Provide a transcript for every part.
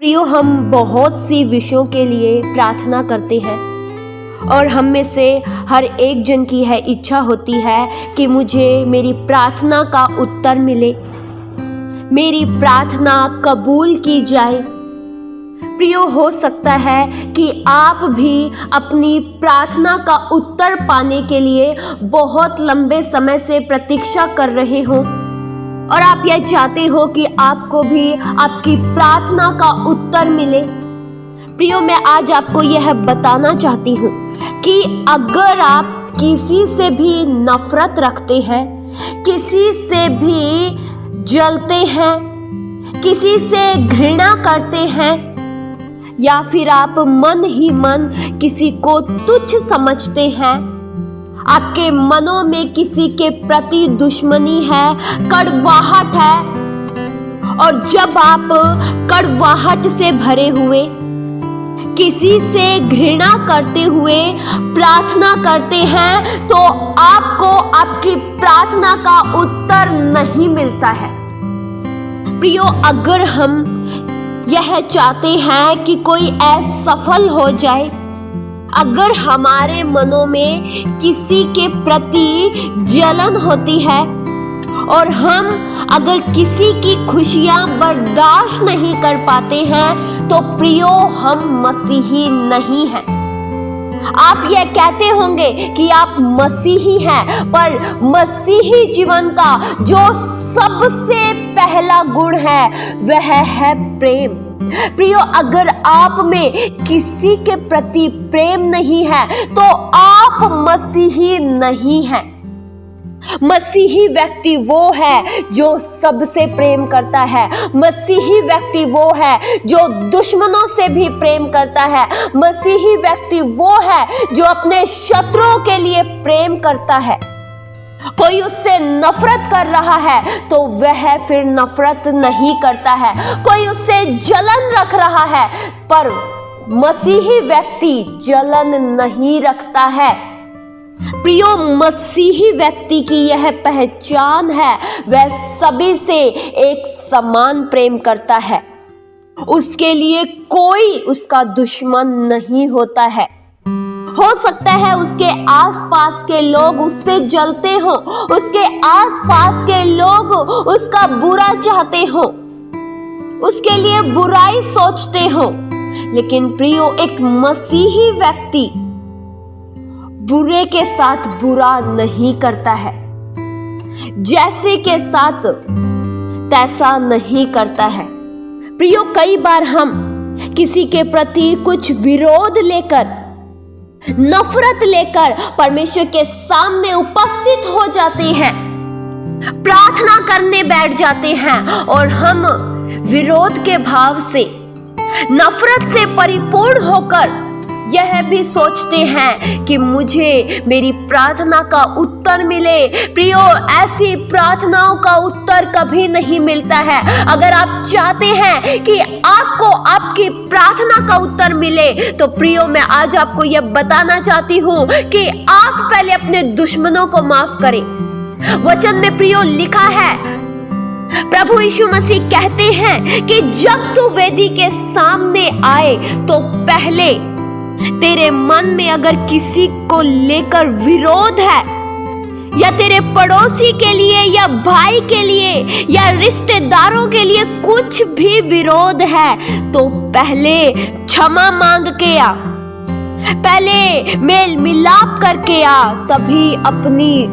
प्रियो, हम बहुत सी विषयों के लिए प्रार्थना करते हैं और हम में से हर एक जन की है इच्छा होती है कि मुझे मेरी प्रार्थना का उत्तर मिले, मेरी प्रार्थना कबूल की जाए। प्रियो, हो सकता है कि आप भी अपनी प्रार्थना का उत्तर पाने के लिए बहुत लंबे समय से प्रतीक्षा कर रहे हो और आप यह चाहते हो कि आपको भी आपकी प्रार्थना का उत्तर मिले। प्रियो, मैं आज आपको यह बताना चाहती हूँ कि अगर आप किसी से भी नफरत रखते हैं, किसी से भी जलते हैं, किसी से घृणा करते हैं, या फिर आप मन ही मन किसी को तुच्छ समझते हैं, आपके मनों में किसी के प्रति दुश्मनी है, कड़वाहट है, और जब आप कड़वाहट से भरे हुए किसी से घृणा करते हुए प्रार्थना करते हैं तो आपको आपकी प्रार्थना का उत्तर नहीं मिलता है। प्रियो, अगर हम यह चाहते हैं कि कोई असफल हो जाए, अगर हमारे मनों में किसी के प्रति जलन होती है और हम अगर किसी की खुशियां बर्दाश्त नहीं कर पाते हैं तो प्रियो, हम मसीही नहीं हैं। आप यह कहते होंगे कि आप मसीही हैं, पर मसीही जीवन का जो सबसे पहला गुण है वह है प्रेम। प्रियो, अगर आप में किसी के प्रति प्रेम नहीं है तो आप मसीही नहीं हैं। मसीही व्यक्ति वो है जो सबसे प्रेम करता है। मसीही व्यक्ति वो है जो दुश्मनों से भी प्रेम करता है। मसीही व्यक्ति वो है जो अपने शत्रुओं के लिए प्रेम करता है। कोई उससे नफरत कर रहा है तो वह फिर नफरत नहीं करता है। कोई उससे जलन रख रहा है पर मसीही व्यक्ति जलन नहीं रखता है। प्रियो, मसीही व्यक्ति की यह पहचान है, वह सभी से एक समान प्रेम करता है। उसके लिए कोई उसका दुश्मन नहीं होता है। हो सकता है उसके आसपास के लोग उससे जलते हो, उसके आसपास के लोग उसका बुरा चाहते हो, उसके लिए बुराई सोचते हो, लेकिन प्रियो, एक मसीही व्यक्ति बुरे के साथ बुरा नहीं करता है, जैसे के साथ तैसा नहीं करता है। प्रियो, कई बार हम किसी के प्रति कुछ विरोध लेकर, नफरत लेकर परमेश्वर के सामने उपस्थित हो जाते हैं, प्रार्थना करने बैठ जाते हैं और हम विरोध के भाव से, नफरत से परिपूर्ण होकर यह भी सोचते हैं कि मुझे मेरी प्रार्थना का उत्तर मिले। प्रियो, ऐसी प्रार्थनाओं का उत्तर कभी नहीं मिलता है। अगर आप चाहते हैं कि आपको आपकी प्रार्थना का उत्तर मिले तो प्रियो, मैं आज आपको यह बताना चाहती हूँ कि आप पहले अपने दुश्मनों को माफ करें। वचन में प्रियो लिखा है, प्रभु यीशु मसीह कहते हैं कि जब तू वेदी के सामने आए तो पहले तेरे मन में अगर किसी को लेकर विरोध है, या तेरे पड़ोसी के लिए या भाई के लिए या रिश्तेदारों के लिए कुछ भी विरोध है, तो पहले क्षमा मांग के आ, पहले मेल मिलाप करके आ, तभी अपनी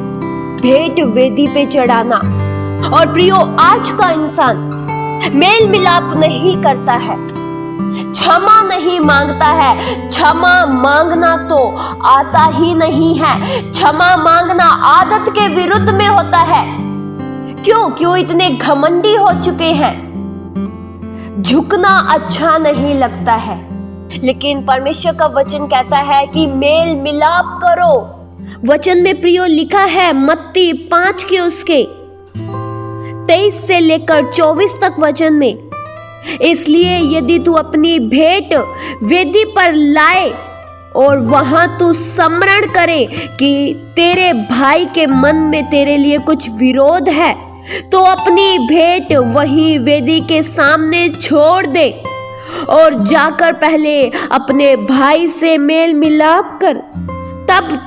भेंट वेदी पे चढ़ाना। और प्रियो, आज का इंसान मेल मिलाप नहीं करता है, क्षमा नहीं मांगता है। क्षमा मांगना तो आता ही नहीं है। क्षमा मांगना आदत के विरुद्ध में होता है। क्यों इतने घमंडी हो चुके हैं? झुकना अच्छा नहीं लगता है, लेकिन परमेश्वर का वचन कहता है कि मेल मिलाप करो। वचन में प्रियो लिखा है, मत्ती 5 के उसके 23 से लेकर 24 तक वचन में, इसलिए यदि तू अपनी भेंट वेदी पर लाए और वहां तू स्मरण करे कि तेरे भाई के मन में तेरे लिए कुछ विरोध है, तो अपनी भेंट वही वेदी के सामने छोड़ दे और जाकर पहले अपने भाई से मेल मिलाप कर, तब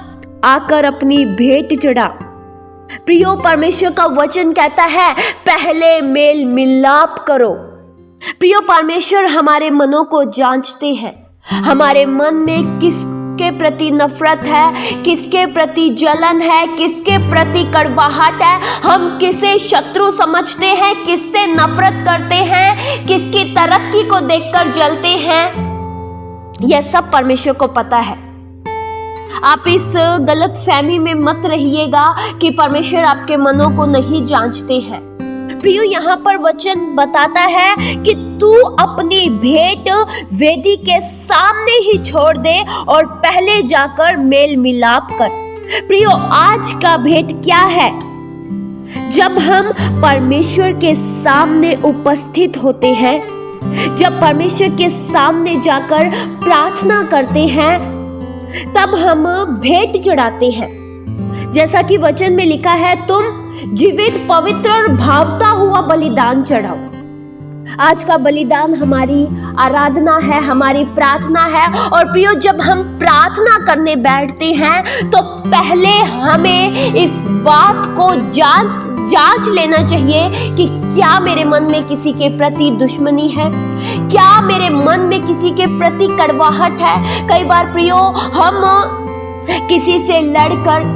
आकर अपनी भेंट चढ़ा। प्रियो, परमेश्वर का वचन कहता है पहले मेल मिलाप करो। प्रियो, परमेश्वर हमारे मनों को जांचते हैं। हमारे मन में किसके प्रति नफरत है, किसके प्रति जलन है, किसके प्रति कड़वाहट है, हम किसे शत्रु समझते हैं, किससे नफरत करते हैं, किसकी तरक्की को देखकर जलते हैं, यह सब परमेश्वर को पता है। आप इस गलत फहमी में मत रहिएगा कि परमेश्वर आपके मनों को नहीं जांचते हैं। प्रियो, यहाँ पर वचन बताता है कि तू अपनी भेंट वेदी के सामने ही छोड़ दे और पहले जाकर मेल मिलाप कर। प्रियो, आज का भेंट क्या है? जब हम परमेश्वर के सामने उपस्थित होते हैं, जब परमेश्वर के सामने जाकर प्रार्थना करते हैं, तब हम भेंट चढ़ाते हैं। जैसा कि वचन में लिखा है, तुम जीवित, पवित्र और भावता हुआ बलिदान चढ़ाओ। आज का बलिदान हमारी आराधना है, हमारी प्रार्थना है। और प्रियो, जब हम प्रार्थना करने बैठते हैं तो पहले हमें इस बात को जांच लेना चाहिए कि क्या मेरे मन में किसी के प्रति दुश्मनी है, क्या मेरे मन में किसी के प्रति कड़वाहट है। कई बार प्रियो, हम किसी से लड़कर,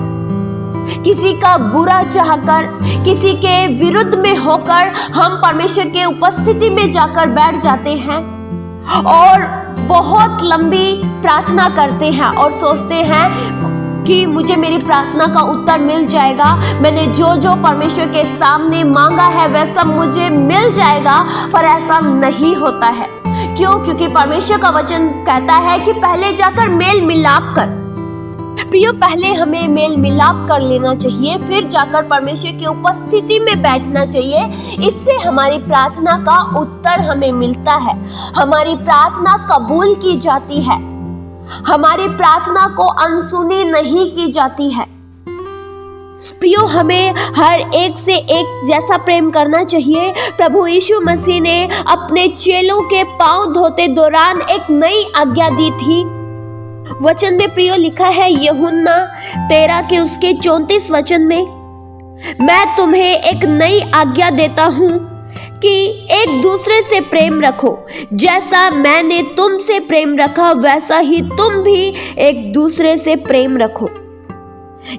किसी का बुरा चाहकर, किसी के विरुद्ध में होकर हम परमेश्वर के उपस्थिति में जाकर बैठ जाते हैं और बहुत लंबी प्रार्थना करते हैं और सोचते हैं कि मुझे मेरी प्रार्थना का उत्तर मिल जाएगा, मैंने जो जो परमेश्वर के सामने मांगा है वह सब मुझे मिल जाएगा। पर ऐसा नहीं होता है। क्यों? क्योंकि परमेश्वर का वचन कहता है कि पहले जाकर मेल मिलाप कर। प्रियो, पहले हमें मेल मिलाप कर लेना चाहिए, फिर जाकर परमेश्वर की उपस्थिति में बैठना चाहिए। इससे हमारी प्रार्थना का उत्तर हमें मिलता है, हमारी प्रार्थना कबूल की जाती है, हमारी प्रार्थना को अनसुनी नहीं की जाती है। प्रियो, हमें हर एक से एक जैसा प्रेम करना चाहिए। प्रभु यीशु मसीह ने अपने चेलों के पांव धोते दौरान एक नई आज्ञा दी थी। वचन में प्रियो लिखा है, यूहन्ना 13 के उसके 34 वचन में, मैं तुम्हें एक नई आज्ञा देता हूं कि एक दूसरे से प्रेम रखो। जैसा मैंने तुमसे प्रेम रखा वैसा ही तुम भी एक दूसरे से प्रेम रखो।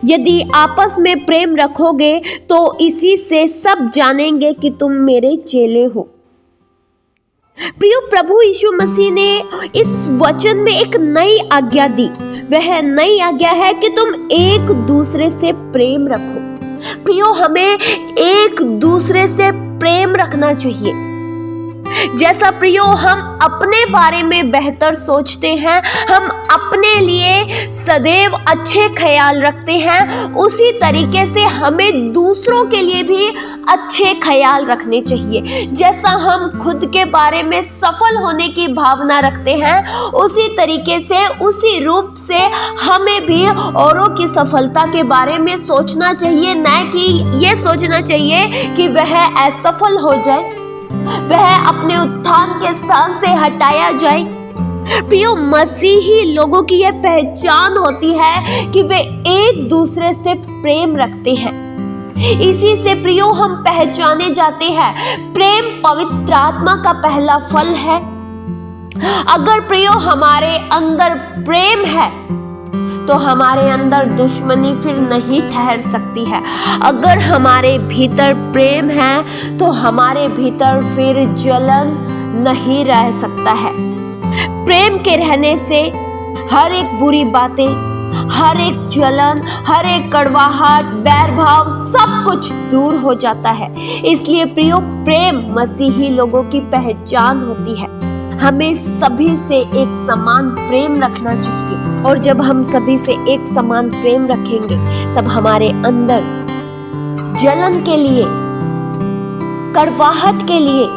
यदि आपस में प्रेम रखोगे तो इसी से सब जानेंगे कि तुम मेरे चेले हो। प्रियो, प्रभु यीशु मसीह ने इस वचन में एक नई आज्ञा दी। वह नई आज्ञा है कि तुम एक दूसरे से प्रेम रखो। प्रियो, हमें एक दूसरे से प्रेम रखना चाहिए। जैसा प्रियो हम अपने बारे में बेहतर सोचते हैं, हम अपने लिए सदैव अच्छे ख्याल रखते हैं, उसी तरीके से हमें दूसरों के लिए भी अच्छे ख्याल रखने चाहिए। जैसा हम खुद के बारे में सफल होने की भावना रखते हैं, उसी तरीके से, उसी रूप से हमें भी औरों की सफलता के बारे में सोचना चाहिए, न कि ये सोचना चाहिए कि वह असफल हो जाए, वह अपने उत्थान के स्थान से हटाया जाए। प्रियो, मसीही लोगों की यह पहचान होती है कि वे एक दूसरे से प्रेम रखते हैं। इसी से प्रियो हम पहचाने जाते हैं। प्रेम पवित्र आत्मा का पहला फल है। अगर प्रियो हमारे अंदर प्रेम है तो हमारे अंदर दुश्मनी फिर नहीं ठहर सकती है। अगर हमारे भीतर प्रेम है तो हमारे भीतर फिर जलन नहीं रह सकता है। प्रेम के रहने से हर एक बुरी बातें, हर एक जलन, हर एक कड़वाहट, बैर भाव सब कुछ दूर हो जाता है। इसलिए प्रियो, प्रेम मसीही लोगों की पहचान होती है। हमें सभी से एक समान प्रेम रखना चाहिए, और जब हम सभी से एक समान प्रेम रखेंगे तब हमारे अंदर जलन के लिए, कड़वाहट के लिए,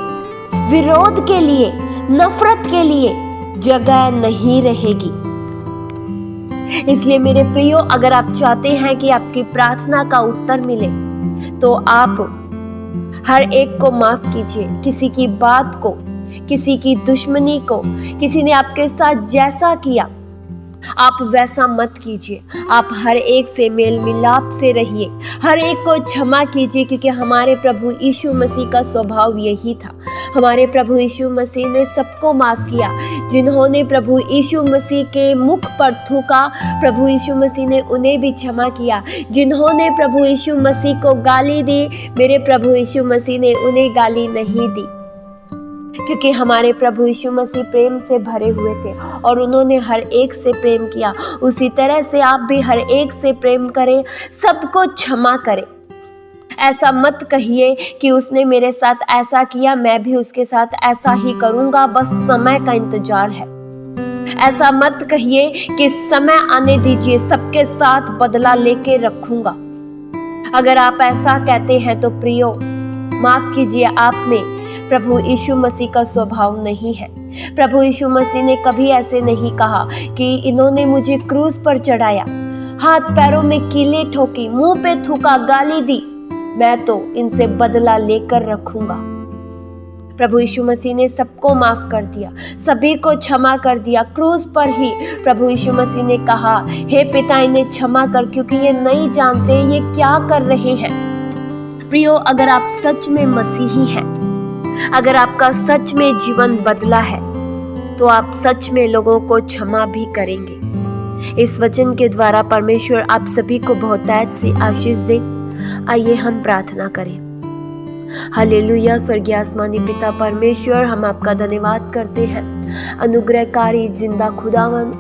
विरोध के लिए, नफरत के लिए जगह नहीं रहेगी। इसलिए मेरे प्रियो, अगर आप चाहते हैं कि आपकी प्रार्थना का उत्तर मिले तो आप हर एक को माफ कीजिए, किसी की बात को, किसी की दुश्मनी को, किसी ने आपके साथ जैसा किया आप वैसा मत कीजिए। आप हर एक से मेल मिलाप से रहिए, हर एक को क्षमा कीजिए, क्योंकि हमारे प्रभु यीशु मसीह का स्वभाव यही था। हमारे प्रभु यीशु मसीह ने सबको माफ किया। जिन्होंने प्रभु यीशु मसीह के मुख पर थूका, प्रभु यीशु मसीह ने उन्हें भी क्षमा किया। जिन्होंने प्रभु यीशु मसीह को गाली दी, मेरे प्रभु यीशु मसीह ने उन्हें गाली नहीं दी, क्योंकि हमारे प्रभु यीशु मसीह प्रेम से भरे हुए थे और उन्होंने हर एक से प्रेम किया। उसी तरह से आप भी हर एक से प्रेम करें, सबको क्षमा करें। ऐसा मत कहिए कि उसने मेरे साथ ऐसा किया, मैं भी उसके साथ ऐसा ही करूंगा, बस समय का इंतजार है। ऐसा मत कहिए कि समय आने दीजिए, सबके साथ बदला लेके रखूंगा। अगर आप ऐसा कहते हैं तो प्रियो, माफ कीजिए, आप में प्रभु यीशु मसीह का स्वभाव नहीं है। प्रभु यीशु मसीह ने कभी ऐसे नहीं कहा कि इन्होंने मुझे क्रूस पर चढ़ाया, हाथ पैरों में कीले ठोकी, मुंह पे थूका, गाली दी, मैं तो इनसे बदला लेकर रखूंगा। प्रभु यीशु मसीह ने सबको माफ कर दिया, सभी को क्षमा कर दिया। क्रूस पर ही प्रभु यीशु मसीह ने कहा, हे पिता, इन्हें क्षमा कर, क्योंकि ये नहीं जानते ये क्या कर रहे हैं। प्रियो, अगर आप सच में मसीही हैं, अगर आपका सच में जीवन बदला है, तो आप सच में लोगों को क्षमा भी करेंगे। इस वचन के द्वारा परमेश्वर आप सभी को बहुतायत से आशीष दे। आइए हम प्रार्थना करें। हालेलुया। स्वर्गीय आसमानी पिता परमेश्वर, हम आपका धन्यवाद करते हैं। अनुग्रहकारी जिंदा खुदावन,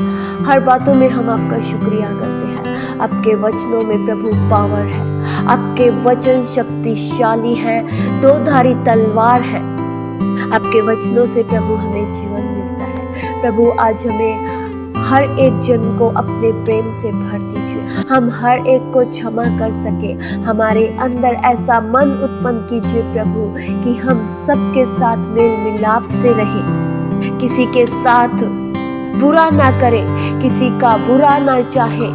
हर बातों में हम आपका शुक्रिया करते हैं। आपके वचनों में प्रभु पावर है, आपके वचन शक्तिशाली है, दो धारी तलवार है। आपके वचनों से प्रभु हमें जीवन मिलता है। प्रभु आज हमें हर एक जन को अपने प्रेम से भर दीजिए, हम हर एक को क्षमा कर सके। हमारे अंदर ऐसा मन उत्पन्न कीजिए प्रभु कि हम सबके साथ मेल मिलाप से रहें, किसी के साथ बुरा ना करें, किसी का बुरा ना चाहे,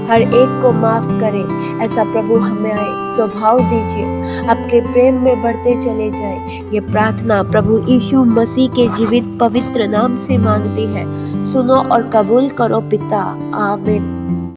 हर एक को माफ करें। ऐसा प्रभु हमें स्वभाव दीजिए, आपके प्रेम में बढ़ते चले जाए। ये प्रार्थना प्रभु यीशु मसीह के जीवित पवित्र नाम से मांगते हैं। सुनो और कबूल करो पिता। आमीन।